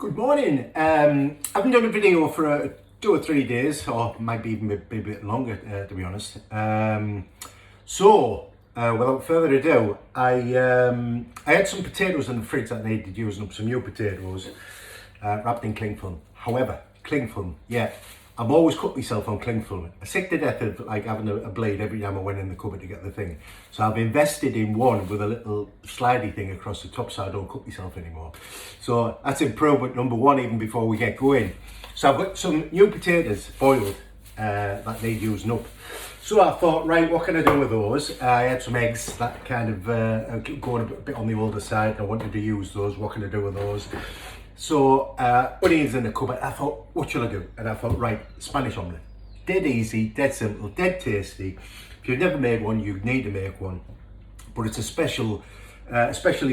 Good morning. I haven't done a video for 2 or 3 days, or might be even be a bit longer, to be honest. Without further ado, I had some potatoes in the fridge that needed using up, some new potatoes wrapped in cling film. However, cling film, yeah, I've always cut myself on cling film. I'm sick to death of like having a blade every time I went in the cupboard to get the thing. So I've invested in one with a little slidey thing across the top so I don't cut myself anymore. So that's improvement number one even before we get going. So I've got some new potatoes boiled that need using up. So I thought, right, what can I do with those? I had some eggs that kind of going a bit on the older side. I wanted to use those. What can I do with those? So onions in the cupboard. I thought, what shall I do? And I thought, right, Spanish omelette. Dead easy, dead simple, dead tasty. If you've never made one, you need to make one. But it's especially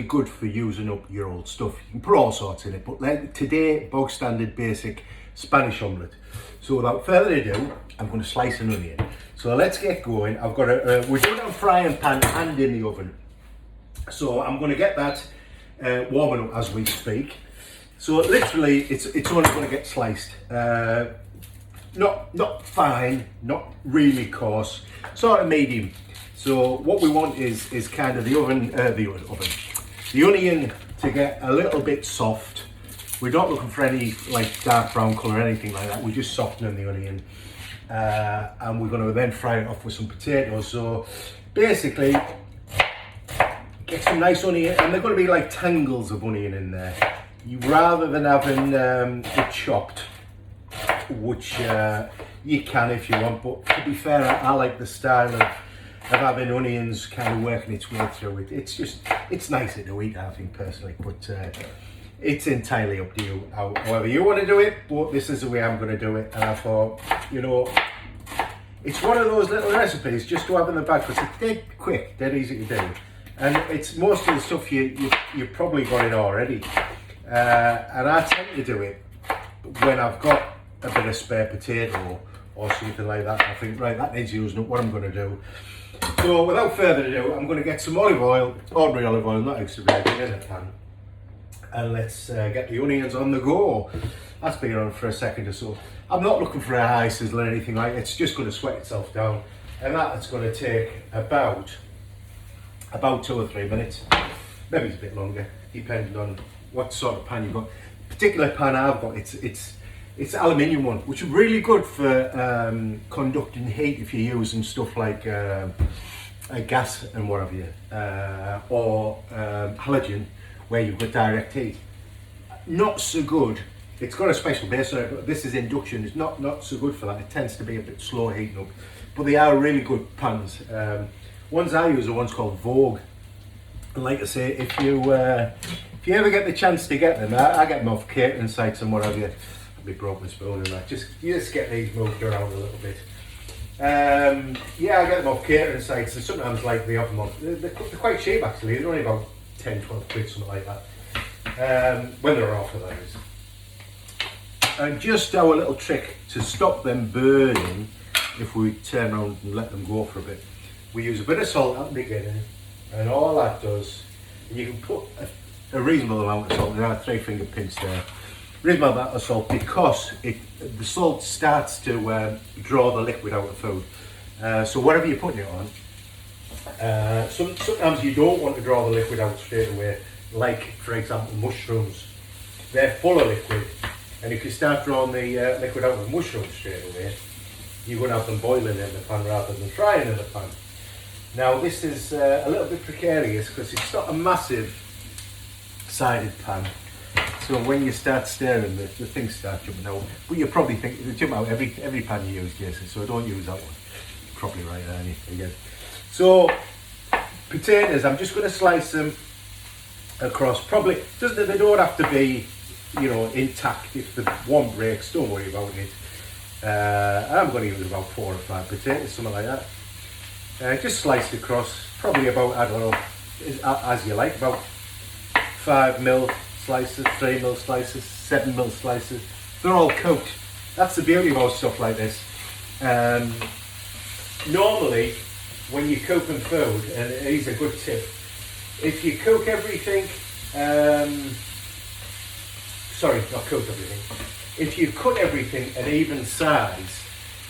good for using up your old stuff. You can put all sorts in it. But today, bog standard, basic Spanish omelette. So without further ado, I'm going to slice an onion. So let's get going. I've got we're doing it on frying pan and in the oven. So I'm going to get that warming up as we speak. So literally, it's only going to get sliced. Not fine, not really coarse, sort of medium. So what we want is kind of the onion to get a little bit soft. We're not looking for any like dark brown colour or anything like that. We're just softening the onion, and we're going to then fry it off with some potatoes. So basically, get some nice onion, and they're going to be like tangles of onion in there. Rather than having it chopped, which you can if you want, but to be fair, I like the style of having onions kind of working its way through it. It's nicer to eat, I think, personally, but it's entirely up to you, however you want to do it, but this is the way I'm going to do it. And I thought, you know, it's one of those little recipes just to have in the bag because it's dead quick, dead easy to do, and it's most of the stuff you probably got it already. And I tend to do it when I've got a bit of spare potato or something like that. I think, right, that needs using up, what I'm going to do. So without further ado, I'm going to get some olive oil, ordinary olive oil, not extra virgin, in a pan. And let's get the onions on the go. That's been on for a second or so. I'm not looking for a high sizzle or anything like that. It's just going to sweat itself down. And that's going to take about 2 or 3 minutes. Maybe it's a bit longer, depending on what sort of pan you've got. Particular pan I've got, it's aluminium one, which is really good for conducting heat if you're using stuff like gas and what have you, or halogen where you've got direct heat. Not so good. It's got a special base on it, but this is induction. It's not so good for that. It tends to be a bit slow heating up, but they are really good pans. Ones I use are ones called Vogue. And like I say, if you ever get the chance to get them, I get them off catering sites and what have you. I'll be broken spoon and that. You just get these moved around a little bit. Yeah, I get them off catering sites, and sometimes like they have them on. They're quite cheap actually. They're only about 10, 12 quid, something like that. When they're off, that is. And just our little trick to stop them burning, if we turn around and let them go for a bit, we use a bit of salt at the beginning, and all that does, and you can put a reasonable amount of salt. There are 3-finger pinch there. Reasonable amount of salt because the salt starts to draw the liquid out of food. So whatever you're putting it on, sometimes you don't want to draw the liquid out straight away. Like for example, mushrooms, they're full of liquid, and if you start drawing the liquid out of mushrooms straight away, you're going to have them boiling in the pan rather than frying in the pan. Now this is a little bit precarious because it's not a massive sided pan, so when you start stirring, the things start jumping out. But you probably think they jump out every pan you use, Jason, so don't use that one. Probably right, Annie, again. So potatoes, I'm just going to slice them across. Probably they don't have to be, you know, intact. If the one breaks, don't worry about it. I'm going to use about 4 or 5 potatoes, something like that. Just sliced across, probably about, I don't know, as you like, about 5mm slices, 3mm slices, 7mm slices. They're all cooked. That's the beauty about stuff like this. Normally, when you're cooking food, and here's a good tip, if you cook everything sorry, not cook everything. If you cut everything at even size,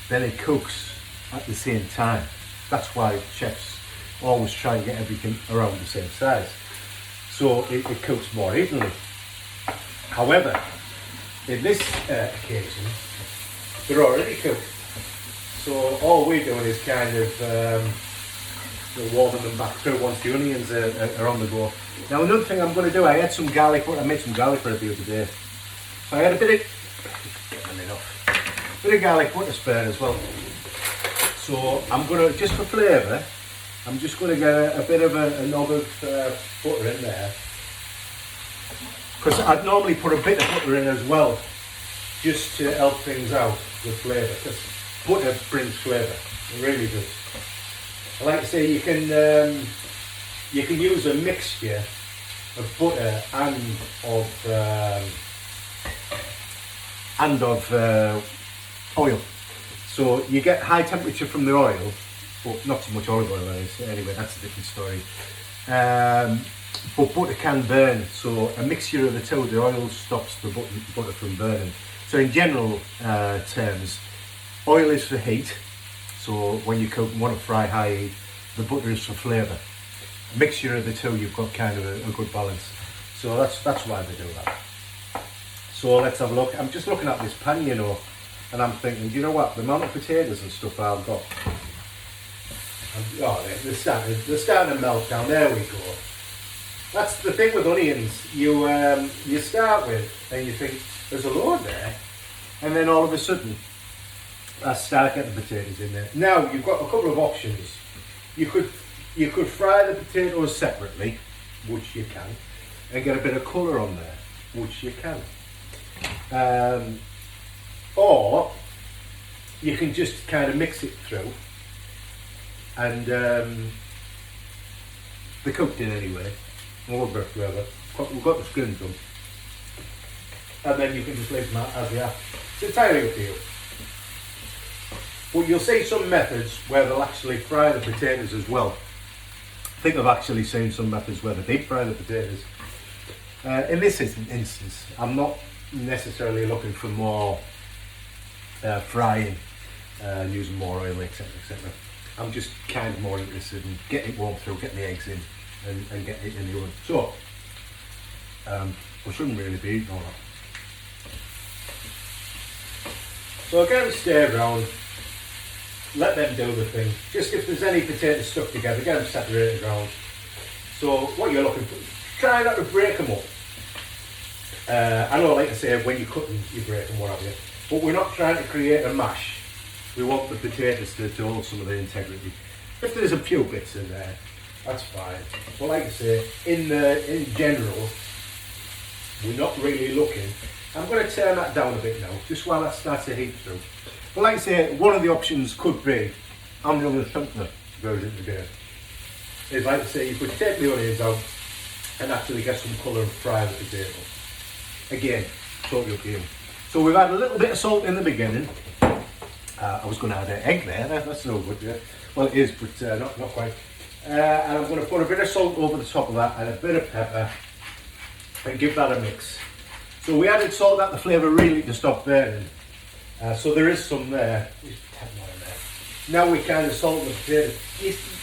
then it cooks at the same time. That's why chefs always try and get everything around the same size. So it cooks more evenly. However, in this occasion, they're already cooked. So all we're doing is kind of warming them back through once the onions are on the go. Now another thing I'm going to do, I had some garlic butter. I made some garlic butter the other day. So I had a bit of garlic butter spare as well. So I'm going to, just for flavour, I'm just going to get a bit of a knob of butter in there. Because I'd normally put a bit of butter in as well, just to help things out with flavour. Because butter brings flavour, it really does. I like to say you can use a mixture of butter and of oil. So you get high temperature from the oil, but not too much olive oil. Anyway, that's a different story. But butter can burn, so a mixture of the two, the oil stops the butter from burning. So in general terms, oil is for heat. So when you cook and want to fry high heat, the butter is for flavour. A mixture of the two, you've got kind of a good balance. So that's why they do that. So let's have a look. I'm just looking at this pan, you know, and I'm thinking, do you know what? The amount of potatoes and stuff I've got. Oh, they're starting to melt down. There we go. That's the thing with onions. You start with, and you think there's a load there, and then all of a sudden, I start getting the potatoes in there. Now you've got a couple of options. You could fry the potatoes separately, which you can, and get a bit of colour on there, which you can. Or you can just kind of mix it through, and they're cooked in anyway. We've got the skins done, and then you can just leave them as they are. It's entirely up to you. But you'll see some methods where they'll actually fry the potatoes as well. I think I've actually seen some methods where they deep fry the potatoes. In this instance, I'm not necessarily looking for more frying, using more oil, etc., etc. I'm just kind of more interested in getting it warm through, getting the eggs in, and getting it in the oven. So, we shouldn't really be eating all that. So again, stir around, let them do the thing. Just if there's any potatoes stuck together, get them separated around. So what you're looking for, try not to break them up. I know, like I say, when you cut them, you break them, what have you. But we're not trying to create a mash. We want the potatoes to hold some of the integrity. If there's a few bits in there, that's fine. But like I say, in general, we're not really looking. I'm going to turn that down a bit now, just while that starts to heat through. But like I say, one of the options could be, I'm doing the simpler version today, is like I say, you could take the onions out and actually get some colour and fry the potato. Again, totally up to you. So we've had a little bit of salt in the beginning. I was going to add an egg there, that's no good. Yeah. Well, it is, but not quite. And I'm going to put a bit of salt over the top of that and a bit of pepper and give that a mix. So we added salt at the flavour really to stop burning. So there is some there. Now we kind of salt the potato.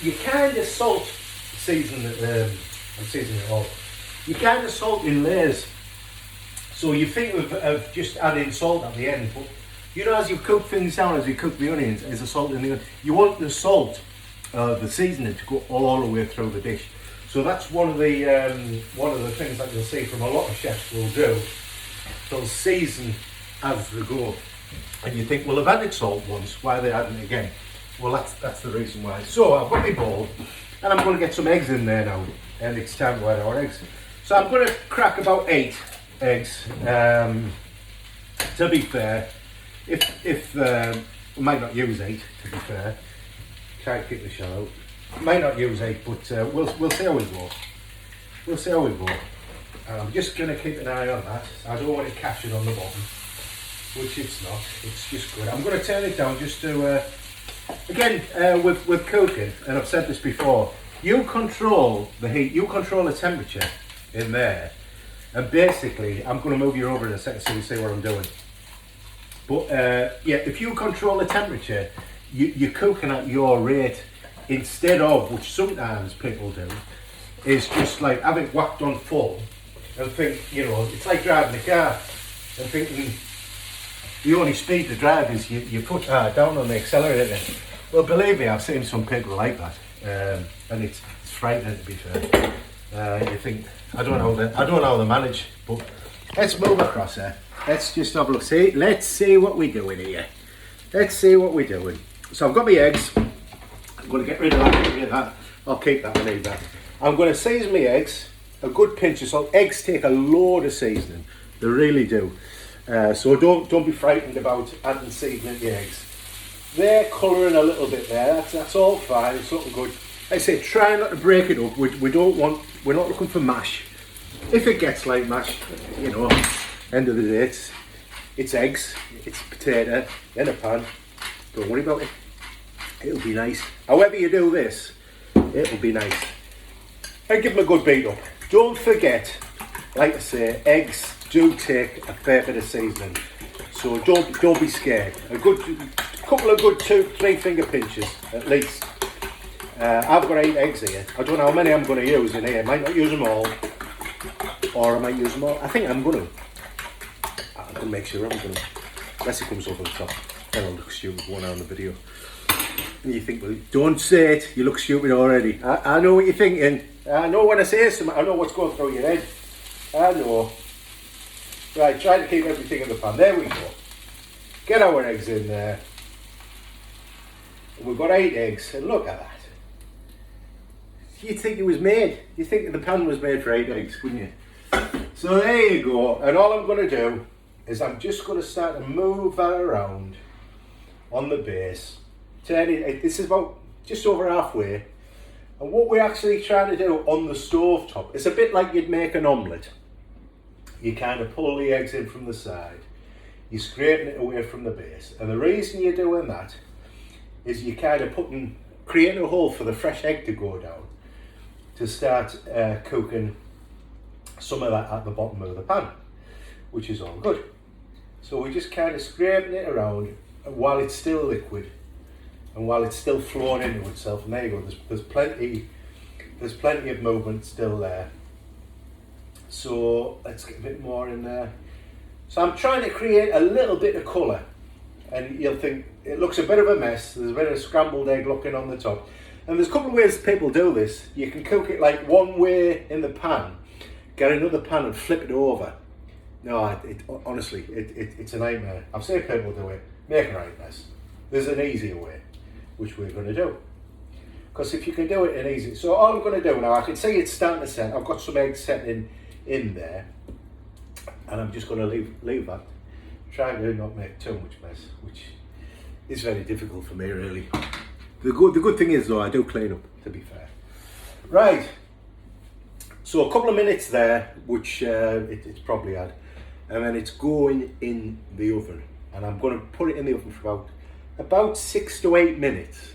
You kind of season it. I'm seasoning it all. You kind of salt in layers. So you think of just adding salt at the end, but you know, as you cook things down, as you cook the onions, there's a salt in the onion. You want the salt, the seasoning, to go all the way through the dish. So that's one of the things that you'll see from a lot of chefs will do. They'll season as they go, and you think, well, I've added salt once, why are they adding it again? Well, that's the reason why. So I've got my bowl, and I'm going to get some eggs in there now, and it's time to add our eggs. So I'm going to crack about 8 eggs. To be fair, if we might not use 8. To be fair, try to keep the shallow. Might not use 8, but we'll see how we go. We'll see how we go. I'm just going to keep an eye on that. I don't want it captured on the bottom, which it's not. It's just good. I'm going to turn it down just to, again, with cooking, and I've said this before, you control the heat, you control the temperature in there. And basically, I'm going to move you over in a second so you see what I'm doing. But yeah, if you control the temperature, you're cooking at your rate instead of, which sometimes people do, is just like have it whacked on full and think, you know, it's like driving a car and thinking the only speed to drive is you put down on the accelerator. Well, believe me, I've seen some people like that, and it's frightening, to be fair. You think, I don't know how they manage, but let's move across there. Let's just have a look. Let's see what we're doing here. Let's see what we're doing. So I've got my eggs. I'm going to get rid of that. Get rid of that. I'll keep that. I need that. I'm going to season my eggs. A good pinch of salt. Eggs take a load of seasoning. They really do. So don't be frightened about adding seasoning to the eggs. They're colouring a little bit there. That's all fine. It's something good. Like I say, try not to break it up. We're not looking for mash. If it gets like mash, you know, end of the day, it's eggs, it's potato in a pan. Don't worry about it. It'll be nice. However you do this, it'll be nice. And give them a good beat up. Don't forget, like I say, eggs do take a fair bit of seasoning. So don't be scared. A couple of good 2-3 finger pinches at least. I've got 8 eggs here. I don't know how many I'm going to use in here. I might not use them all, or I might use them all. I think I'm going to. I'm going to make sure I'm going to. Unless it comes over the top, then I'll look stupid going on the video. And you think, well, don't say it. You look stupid already. I know what you're thinking. I know when I say something. I know what's going through your head. I know. Right, try to keep everything in the pan. There we go. Get our eggs in there. We've got 8 eggs, and look at that. You'd think it was made. You'd think the pan was made for 8 eggs, wouldn't you? So there you go. And all I'm going to do is I'm just going to start to move that around on the base. This is about just over halfway. And what we're actually trying to do on the stove top, it's a bit like you'd make an omelette. You kind of pull the eggs in from the side. You're scraping it away from the base. And the reason you're doing that is you're kind of creating a hole for the fresh egg to go down to start cooking some of that at the bottom of the pan, which is all good. So we're just kind of scraping it around while it's still liquid and while it's still flowing into itself. And there you go, there's plenty of movement still there. So let's get a bit more in there. So I'm trying to create a little bit of colour, and you'll think it looks a bit of a mess. There's a bit of scrambled egg looking on the top. And there's a couple of ways people do this. You can cook it like one way in the pan, get another pan and flip it over. No, honestly, it's a nightmare. I've seen people do it, make a right mess. There's an easier way, which we're going to do. Because if you can do it in easy, so all I'm going to do now, I can see it's starting to set. I've got some eggs setting in there, and I'm just going to leave that. Trying to not make too much mess, which is very difficult for me, really. The good thing is, though, I do clean up, to be fair. Right. So a couple of minutes there, which it's probably had, and then it's going in the oven, and I'm going to put it in the oven for about 6 to 8 minutes,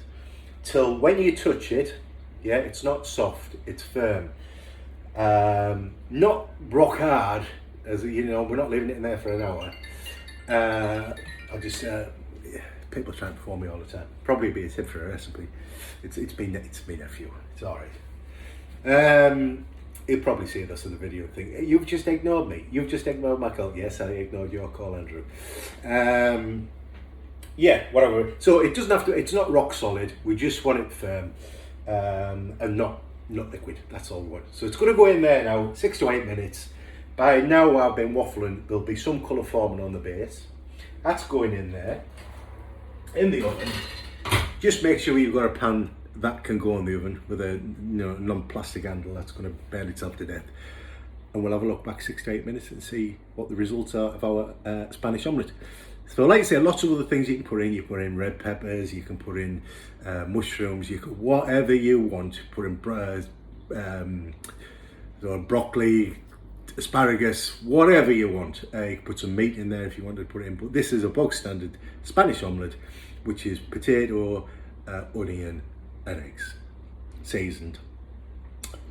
till when you touch it, yeah, it's not soft, it's firm. Not rock hard, as you know, we're not leaving it in there for an hour. I just people try and perform me all the time. Probably be a tip for a recipe. It's been a few. It's all right. He'll probably see this in the video and think, you've just ignored me. You've just ignored my call. Yes, I ignored your call, Andrew. Yeah, whatever. So it doesn't have to. It's not rock solid. We just want it firm and not liquid. That's all we want. So it's going to go in there now. 6 to 8 minutes. By now I've been waffling. There'll be some colour forming on the base. That's going in there. In the oven. Just make sure you've got a pan that can go in the oven with a non-plastic handle that's going to burn itself to death. And we'll have a look back 6 to 8 minutes and see what the results are of our Spanish omelette. So like I say, lots of other things you can put in. You put in red peppers, you can put in mushrooms, you can, whatever you want. Put in broccoli, asparagus, whatever you want. You can put some meat in there if you want to put it in. But this is a bog standard Spanish omelette, which is potato, onion and eggs, seasoned.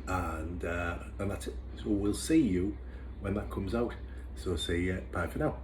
And that's it. So we'll see you when that comes out. So see you, bye for now.